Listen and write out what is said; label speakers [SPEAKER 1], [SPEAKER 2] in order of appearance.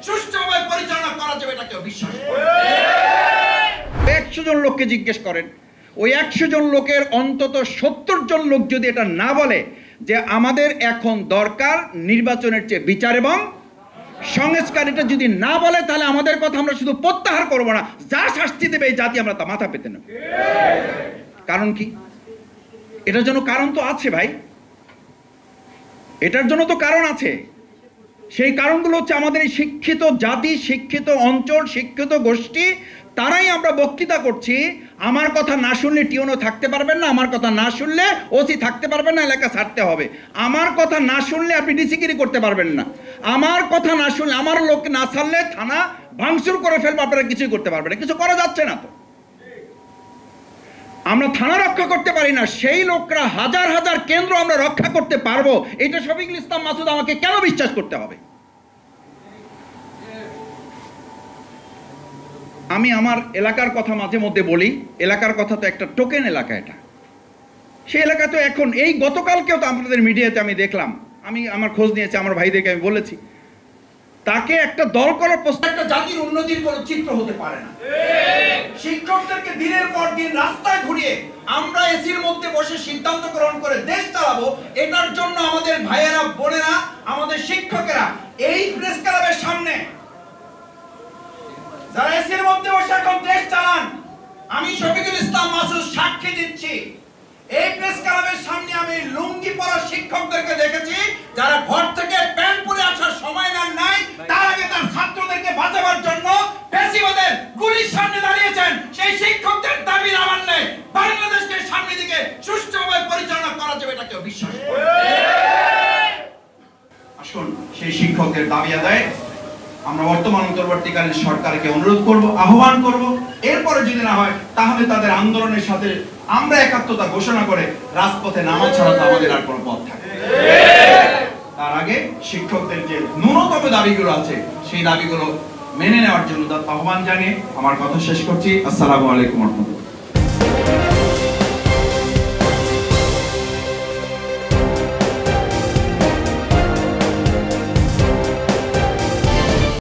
[SPEAKER 1] সুষ্ঠুভাবে পরিচালনা করা যাবে এটা কেউ বিশ্বাস করে?
[SPEAKER 2] 100 জন লোককে জিজ্ঞেস করেন, ওই 100 জন লোকের অন্তত 70 জন লোক যদি এটা না বলে যে আমাদের এখন দরকার নির্বাচনের চেয়ে বিচার এবং সংস্কার, এটা যদি না বলে তাহলে আমাদের কথা আমরা শুধু প্রত্যাহার করবো না, যা শাস্তি দেবে এই জাতি আমরা তা মাথা পেতে নেব। কারণ কি? এটার জন্য কারণ তো আছে ভাই, এটার জন্য তো কারণ আছে। সেই কারণগুলো হচ্ছে আমাদের এই শিক্ষিত জাতি, শিক্ষিত অঞ্চল, শিক্ষিত গোষ্ঠী, তারাই আমরা বক্তৃতা করছি। আমার কথা না শুনলে টিউনও থাকতে পারবেন না, আমার কথা না শুনলে ওসি থাকতে পারবেন না, এলাকা ছাড়তে হবে। আমার কথা না শুনলে আপনি ডিসিগিরি করতে পারবেন না, আমার কথা না শুনলে, আমার লোক না ছাড়লে থানা ভাঙচুর করে ফেলবে, আপনারা কিছুই করতে পারবেন না। কিছু করা যাচ্ছে না তো, আমরা থানা রক্ষা করতে পারি না, সেই লোকরা হাজার হাজার কেন্দ্র আমরা রক্ষা করতে পারবো, এটা শফিকুল ইসলাম মাসুদ আমাকে কেন বিশ্বাস করতে হবে? আমি আমার এলাকার কথা মাঝে মধ্যে বলি, এলাকার কথা তো একটা টোকেন এলাকা, এটা সেই এলাকা তো এখন এই গতকালকেও তো আপনাদের মিডিয়াতে আমি দেখলাম, আমি আমার খোঁজ নিয়েছি, আমার ভাইদেরকে আমি বলেছি, তাকে একটা দল করার প্রস্তাব একটা জাতির উন্নতির কোনো চিত্র হতে পারে না। শিক্ষকদেরকে দিনের পর দিন রাস্তায় ঘুরিয়ে আমরা এসির মধ্যে বসে সিদ্ধান্ত গ্রহণ করে দেশ চালাবো, এটার জন্য আমাদের ভাইয়েরা, বোনেরা, আমাদের শিক্ষকেরা এই প্রেস ক্লাবের সামনে যারা এসির মধ্যে বসে এখন দেশ চালান, আমি শফিকুল ইসলাম মাসুদ সাক্ষী দিচ্ছি, এই প্রেস ক্লাবের সামনে আমি লুঙ্গি পরা শিক্ষকদেরকে দেখেছি যারা ঘর থেকে প্যান্ট পরে আসার সময় নাই, তার আগে তার ছাত্রদেরকে বাঁচাবার জন্য ফ্যাসিবাদের গুলির সামনে দাঁড়িয়েছেন। সেই শিক্ষকদের দাবি না মানলে বাংলাদেশকে সামনে দিকে সুষ্ঠুভাবে পরিচালনা করা যাবে এটা কেউ বিশ্বাস করে? আসুন সেই শিক্ষকদের দাবি আদায় আমরা বর্তমান অন্তর্বর্তীকালীন সরকারকে অনুরোধ করব, আহ্বান করব। এরপরে যদি না হয় তাহলে তাদের আন্দোলনের সাথে আমরা একাত্মতা ঘোষণা করে রাজপথে নামা ছাড়া তো আমাদের আর কোনো পথ থাকে। তার আগে শিক্ষকদের যে ন্যূনতম দাবিগুলো আছে সেই দাবিগুলো মেনে নেওয়ার জন্য আহ্বান জানিয়ে আমার কথা শেষ করছি। আসসালামু আলাইকুম ওয়া রাহমাতুল্লাহ।